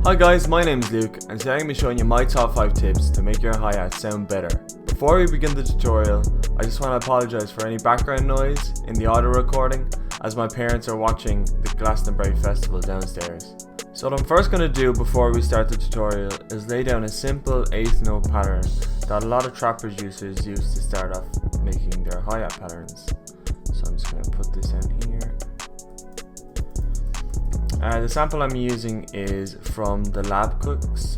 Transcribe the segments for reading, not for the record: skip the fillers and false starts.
Hi guys, my name is Luke and today I'm going to be showing you my top 5 tips to make your hi-hat sound better. Before we begin the tutorial, I just want to apologise for any background noise in the audio recording as my parents are watching the Glastonbury Festival downstairs. So what I'm first going to do before we start the tutorial is lay down a simple 8th note pattern that a lot of trap producers use to start off making their hi-hat patterns. So I'm just going to put this in here. The sample I'm using is from the Lab Cooks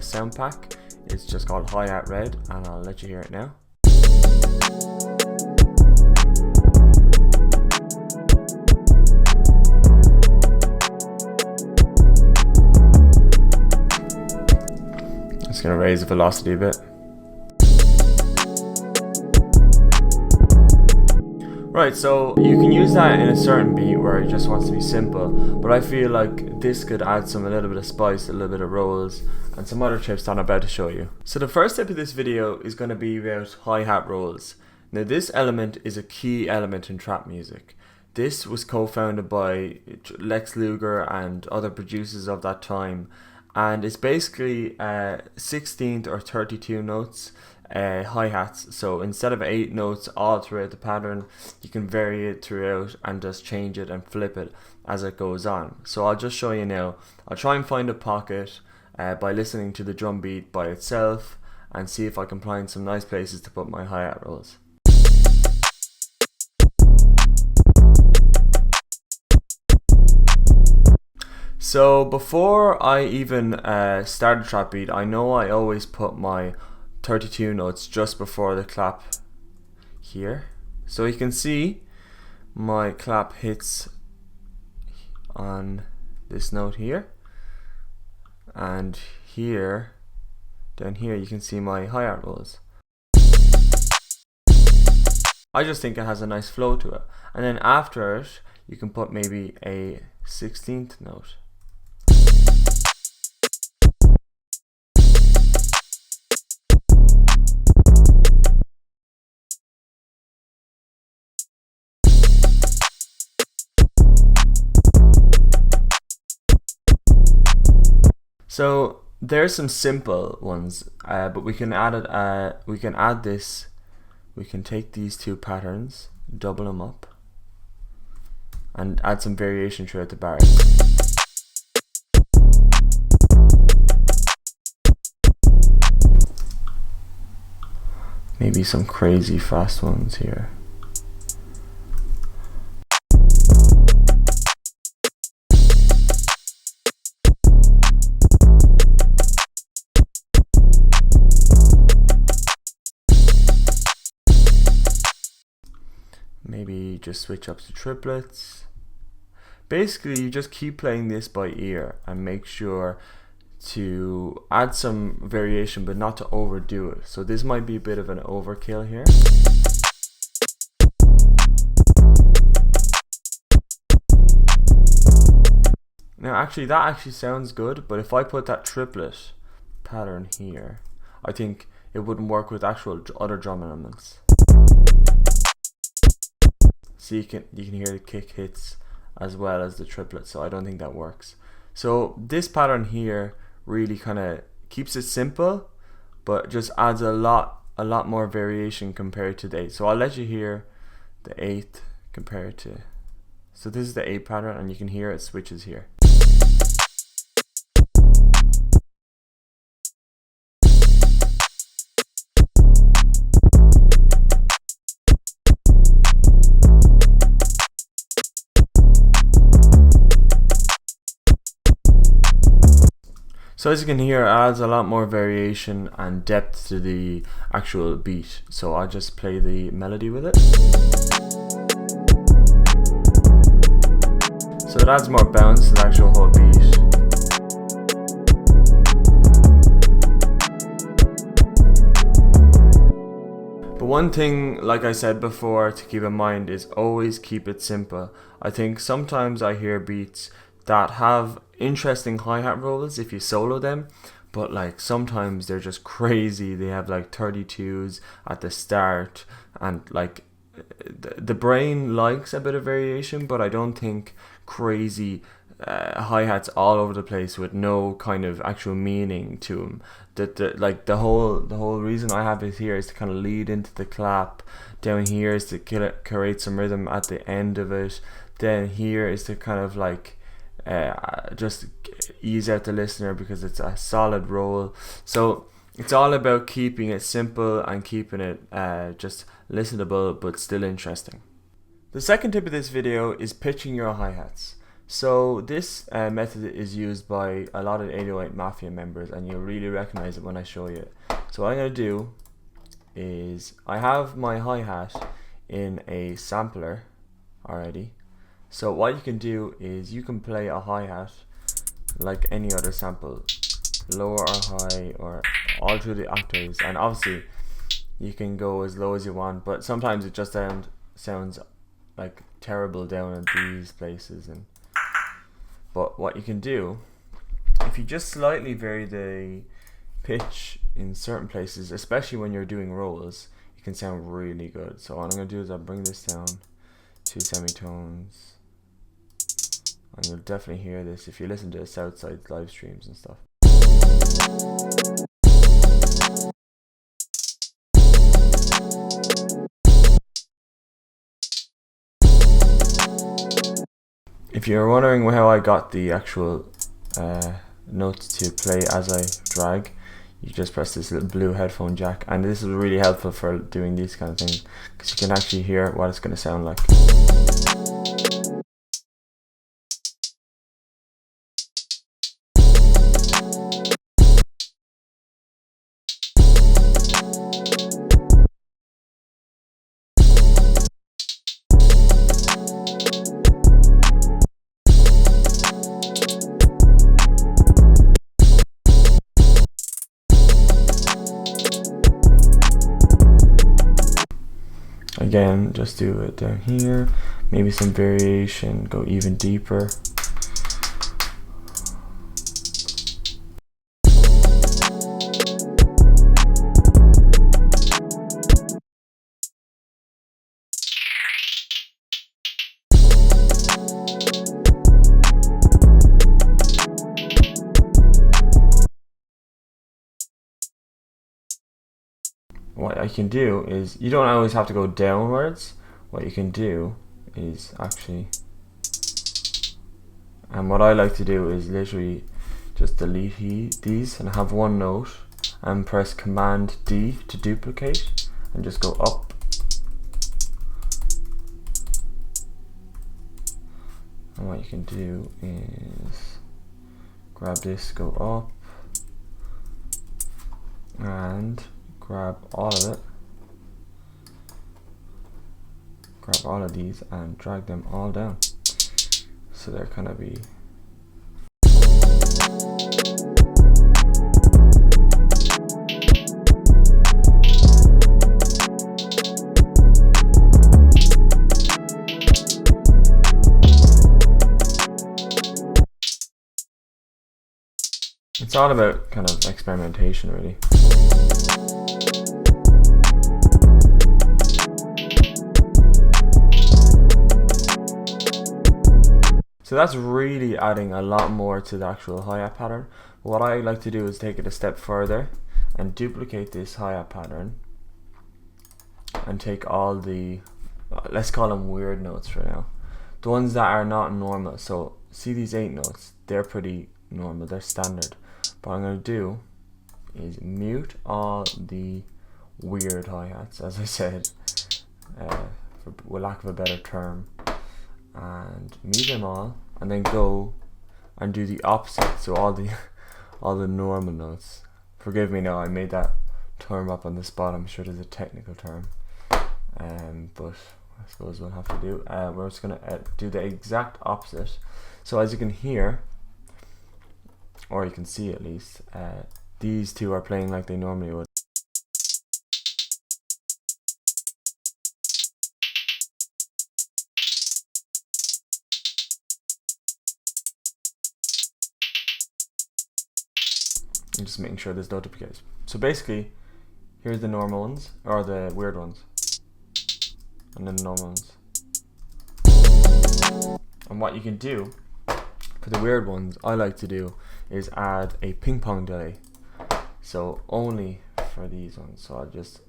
sound pack. It's just called Hi-Hat Red and I'll let you hear it now. Just going to raise the velocity a bit. Right, so you can use that in a certain beat where it just wants to be simple, but I feel like this could add a little bit of spice, a little bit of rolls, and some other tips that I'm about to show you. So the first tip of this video is going to be about hi-hat rolls. Now this element is a key element in trap music. This was co-founded by Lex Luger and other producers of that time, and it's basically 16th or 32 notes hi-hats. So instead of 8 notes all throughout the pattern, you can vary it throughout and just change it and flip it as it goes on. So I'll just show you now. I'll try and find a pocket by listening to the drum beat by itself and see if I can find some nice places to put my hi-hat rolls. So before I even start a trap beat, I know I always put my 32 notes just before the clap here. So you can see my clap hits on this note here, and here, down here, you can see my hi-hat rolls. I just think it has a nice flow to it. And then after it, you can put maybe a 16th note. So there's some simple ones, but we can add it. We can add this. We can take these two patterns, double them up, and add some variation throughout the bars. Maybe some crazy fast ones here. Maybe just switch up to triplets. Basically, you just keep playing this by ear and make sure to add some variation but not to overdo it. So this might be a bit of an overkill here. Now actually that actually sounds good, but if I put that triplet pattern here, I think it wouldn't work with actual other drum elements. So you can hear the kick hits as well as the triplet, so I don't think that works. So this pattern here really kind of keeps it simple, but just adds a lot more variation compared to the 8th. So I'll let you hear the 8th compared to. So this is the 8th pattern, and you can hear it switches here. So as you can hear, it adds a lot more variation and depth to the actual beat. So I'll just play the melody with it. So it adds more bounce to the actual whole beat. But one thing, like I said before, to keep in mind is always keep it simple. I think sometimes I hear beats that have interesting hi-hat rolls if you solo them, but like sometimes they're just crazy. They have like 32s at the start, and like the brain likes a bit of variation, but I don't think crazy hi-hats all over the place with no kind of actual meaning to them. The whole reason I have it here is to kind of lead into the clap. Down here is to create some rhythm at the end of it. Then here is to kind of like just ease out the listener because it's a solid roll. So it's all about keeping it simple and keeping it just listenable but still interesting. The second tip of this video is pitching your hi-hats. So this method is used by a lot of 808 Mafia members, and you'll really recognize it when I show you it. So what I'm going to do is I have my hi-hat in a sampler already. So what you can do is you can play a hi-hat like any other sample, lower or high or all through the octaves, and obviously you can go as low as you want, but sometimes it just sounds like terrible down in these places. But what you can do, if you just slightly vary the pitch in certain places, especially when you're doing rolls, it can sound really good. So what I'm going to do is I'll bring this down 2 semitones, and you'll definitely hear this if you listen to Southside live streams and stuff. If you're wondering how I got the actual notes to play as I drag, you just press this little blue headphone jack, and this is really helpful for doing these kind of things because you can actually hear what it's going to sound like. Again, just do it down here, maybe some variation, go even deeper. What I can do is, you don't always have to go downwards. What you can do is actually, and what I like to do is literally just delete these and have one note and press Command D to duplicate and just go up. And what you can do is grab this, go up, and grab all of it, grab all of these and drag them all down, so they're gonna be it's all about kind of experimentation, really. So that's really adding a lot more to the actual hi-hat pattern. What I like to do is take it a step further and duplicate this hi-hat pattern and take all the, let's call them weird notes for now, the ones that are not normal. So see these 8 notes, they're pretty normal, they're standard. But what I'm going to do is mute all the weird hi-hats, as I said, for lack of a better term, and mute them all, and then go and do the opposite. So all the normal notes. Forgive me now, I made that term up on the spot. I'm sure there's a technical term, but I suppose we'll have to do. We're just gonna do the exact opposite. So as you can hear, or you can see at least, these two are playing like they normally would. I'm just making sure there's no duplicates. So basically, here's the normal ones, or the weird ones, and then the normal ones. And what you can do For the weird ones, I like to do is add a ping pong delay. So only for these ones. So I'll just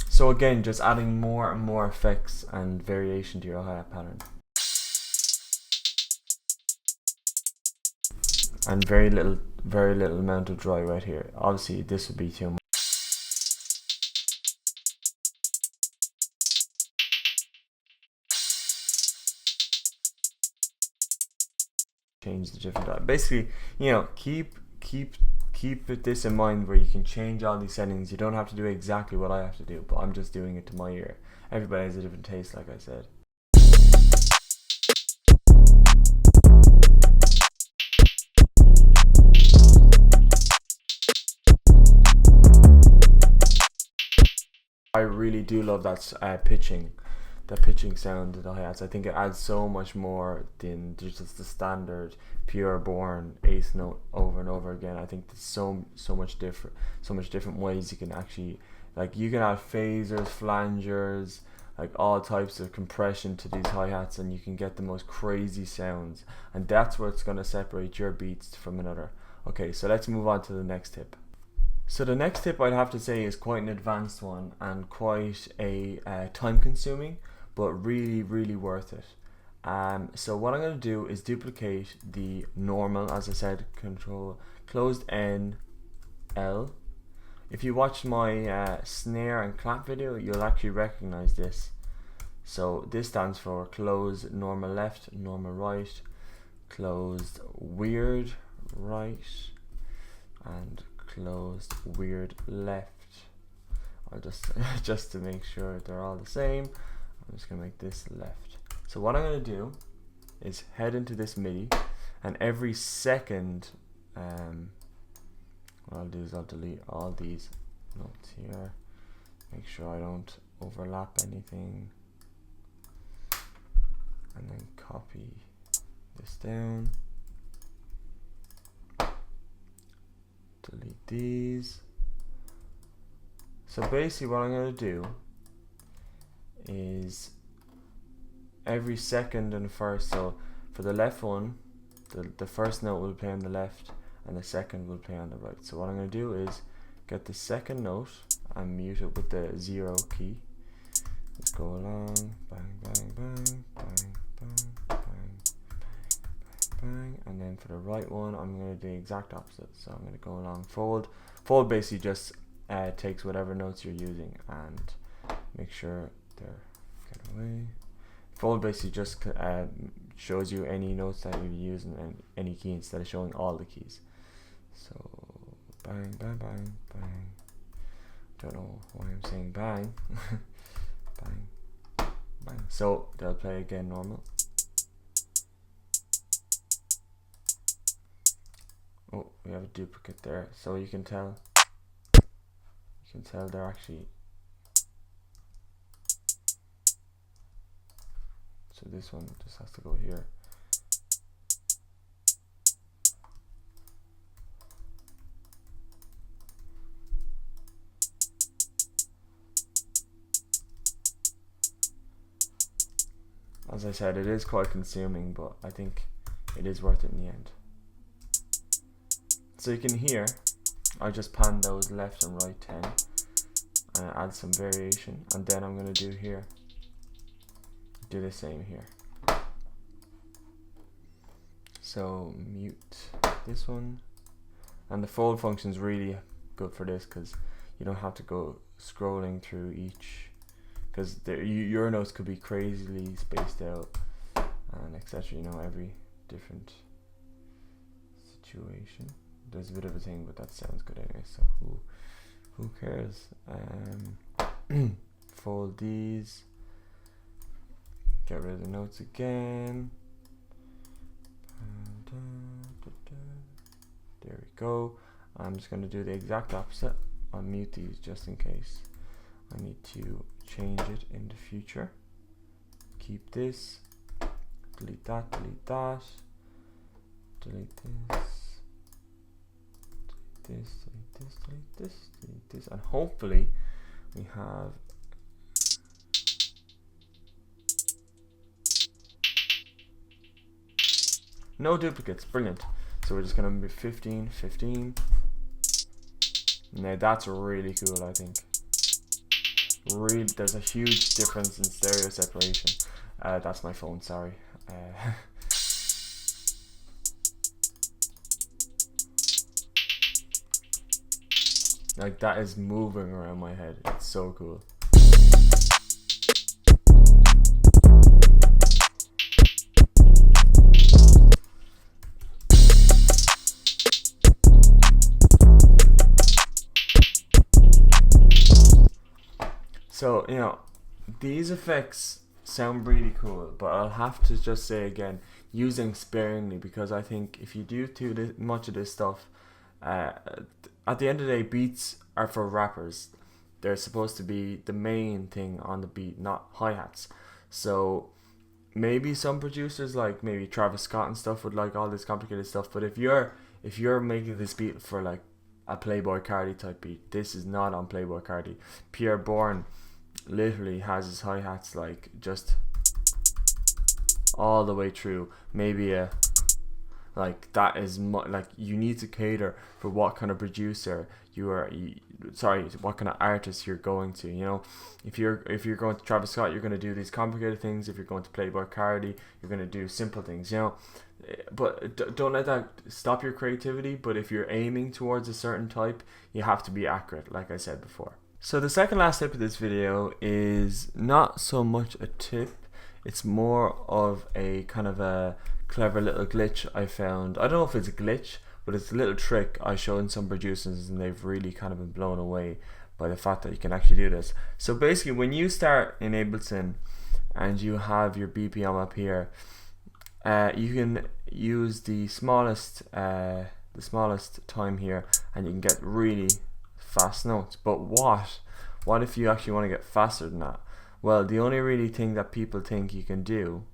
So again, just adding more and more effects and variation to your hi-hat pattern. And very little amount of dry right here. Obviously this would be too much. Change the different, basically, you know, keep this in mind where you can change all these settings. You don't have to do exactly what I have to do, but I'm just doing it to my ear. Everybody has a different taste, like I said. I really do love that pitching sound of the hi-hats. I think it adds so much more than just the standard pure born eighth note over and over again. I think there's so much different ways you can actually, like, you can add phasers, flangers, like all types of compression to these hi-hats, and you can get the most crazy sounds, and that's what's going to separate your beats from another. Okay, so let's move on to the next tip. So the next tip, I'd have to say, is quite an advanced one and quite a time consuming, but really worth it. So what I'm going to do is duplicate the normal, as I said, control closed N L. If you watch my snare and clap video, you'll actually recognize this. So this stands for closed normal left, normal right, closed weird right, and closed weird left. I'll just to make sure they're all the same, I'm just gonna make this left. So what I'm gonna do is head into this MIDI, and every second, what I'll do is I'll delete all these notes here, make sure I don't overlap anything, and then copy this down. Delete these. So basically what I'm going to do is every second and first, so for the left one, the first note will play on the left and the second will play on the right. So what I'm going to do is get the second note and mute it with the 0 key. Let's go along, bang, bang, bang, bang, bang, bang, bang, and then for the right one I'm going to do the exact opposite. So I'm going to go along, fold basically just takes whatever notes you're using and make sure they're, get away. Fold basically just shows you any notes that you're using and any key instead of showing all the keys. So bang, bang, bang, bang. Don't know why I'm saying bang. Bang, bang. So they'll play again normal. Oh, we have a duplicate there, so you can tell they're actually, so this one just has to go here. As I said, it is quite consuming, but I think it is worth it in the end. So you can hear, I just pan those left and right 10 and add some variation, and then I'm going to do here, do the same here. So mute this one, and the fold function is really good for this because you don't have to go scrolling through each, because your notes could be crazily spaced out and etc. You know, every different situation. There's a bit of a thing, but that sounds good anyway, so who cares? Fold these, get rid of the notes again. There we go. I'm just going to do the exact opposite. I'll mute these just in case I need to change it in the future. Keep this, delete that, delete that, delete this, delete this, and hopefully we have No duplicates, brilliant. So we're just gonna be 15, 15. Now that's really cool, I think. Really, there's a huge difference in stereo separation. That's my phone, sorry. Like that is moving around my head. It's so cool. So, you know, these effects sound really cool, but I'll have to just say again, using sparingly, because I think if you do too much of this stuff, at the end of the day, beats are for rappers. They're supposed to be the main thing on the beat, not hi-hats. So maybe some producers like maybe Travis Scott and stuff would like all this complicated stuff, but if you're making this beat for like a Playboy Carti type beat, this is not on Playboy Carti. Pierre Bourne literally has his hi-hats like just all the way through. Maybe a like that is like you need to cater for what kind of producer what kind of artist you're going to. You know, if you're going to Travis Scott, you're going to do these complicated things. If you're going to Playboy Carti, you're going to do simple things, you know. But don't let that stop your creativity. But if you're aiming towards a certain type, you have to be accurate, like I said before. So the second last tip of this video is not so much a tip, it's more of a kind of a clever little glitch I found. I don't know if it's a glitch, but it's a little trick I showed some producers and they've really kind of been blown away by the fact that you can actually do this. So basically when you start in Ableton and you have your BPM up here, you can use the smallest time here and you can get really fast notes. But what if you actually want to get faster than that? Well, the only really thing that people think you can do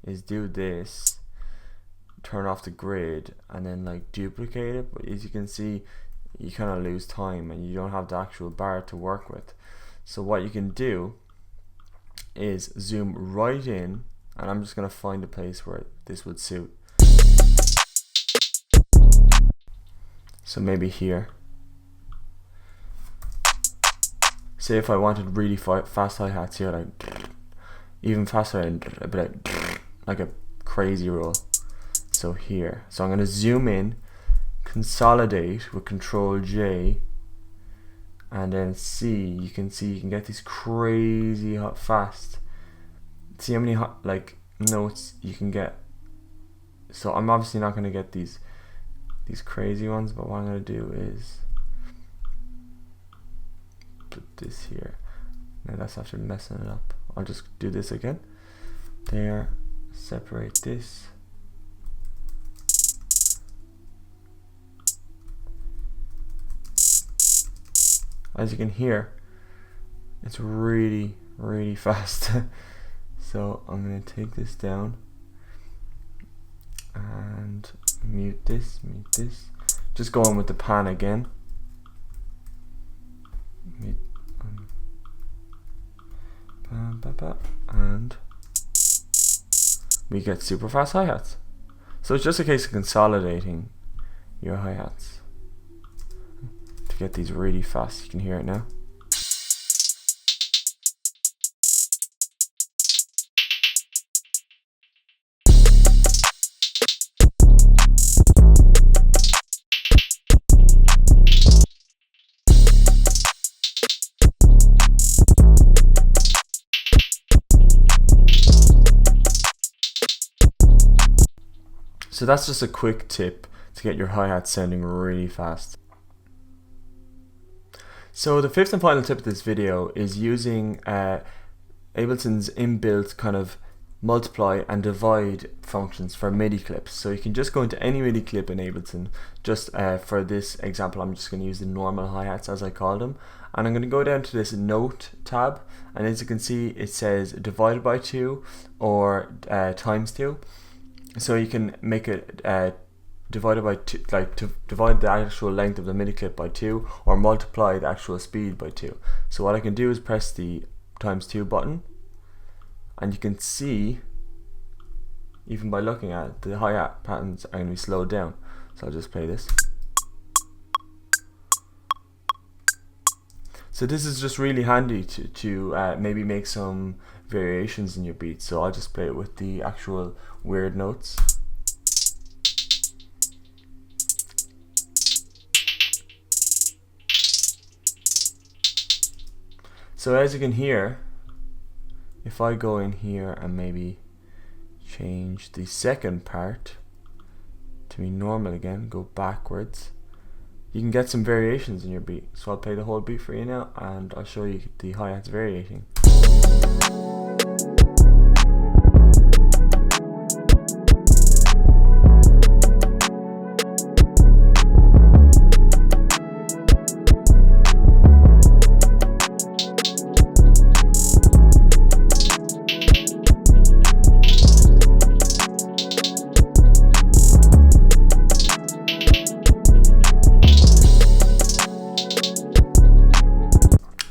is do this, turn off the grid, and then like duplicate it. But as you can see, you kind of lose time and you don't have the actual bar to work with. So what you can do is zoom right in, and I'm just going to find a place where this would suit. So maybe here. Say if I wanted really fast hi-hats here, like even faster, and a bit like a crazy roll. So here, so I'm going to zoom in, consolidate with Control J, and then you can get these crazy fast. See how many like notes you can get. So I'm obviously not going to get these crazy ones, but what I'm going to do is put this here. Now that's after messing it up. I'll just do this again. There, separate this. As you can hear, it's really, really fast. So I'm going to take this down and mute this. Just go on with the pan again. And we get super fast hi-hats. So it's just a case of consolidating your hi-hats to get these really fast. You can hear it now. So that's just a quick tip to get your hi-hat sounding really fast. So the fifth and final tip of this video is using Ableton's inbuilt kind of multiply and divide functions for MIDI clips. So you can just go into any MIDI clip in Ableton. Just for this example, I'm just going to use the normal hi-hats as I call them. And I'm going to go down to this note tab, and as you can see it says divided by 2 or times 2. So you can make it divided by 2, like to divide the actual length of the MIDI clip by 2, or multiply the actual speed by 2. So what I can do is press the times 2 button, and you can see even by looking at it, the hi-hat patterns are going to be slowed down. So I'll just play this. So this is just really handy to maybe make some variations in your beat. So I'll just play it with the actual weird notes. So as you can hear, if I go in here and maybe change the second part to be normal again, go backwards, you can get some variations in your beat. So I'll play the whole beat for you now and I'll show you the hi-hats variating.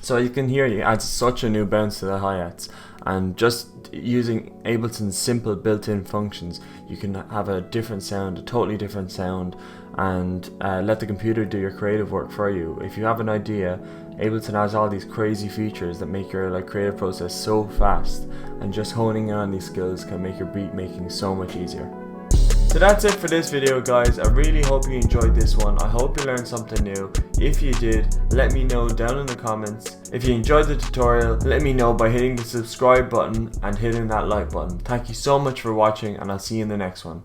So you can hear it adds such a new bounce to the hi-hats, and just using Ableton's simple built-in functions, you can have a different sound, a totally different sound, and let the computer do your creative work for you. If you have an idea, Ableton has all these crazy features that make your creative process so fast, and just honing in on these skills can make your beat making so much easier. So that's it for this video, guys. I really hope you enjoyed this one. I hope you learned something new. If you did, let me know down in the comments. If you enjoyed the tutorial, let me know by hitting the subscribe button and hitting that like button. Thank you so much for watching, and I'll see you in the next one.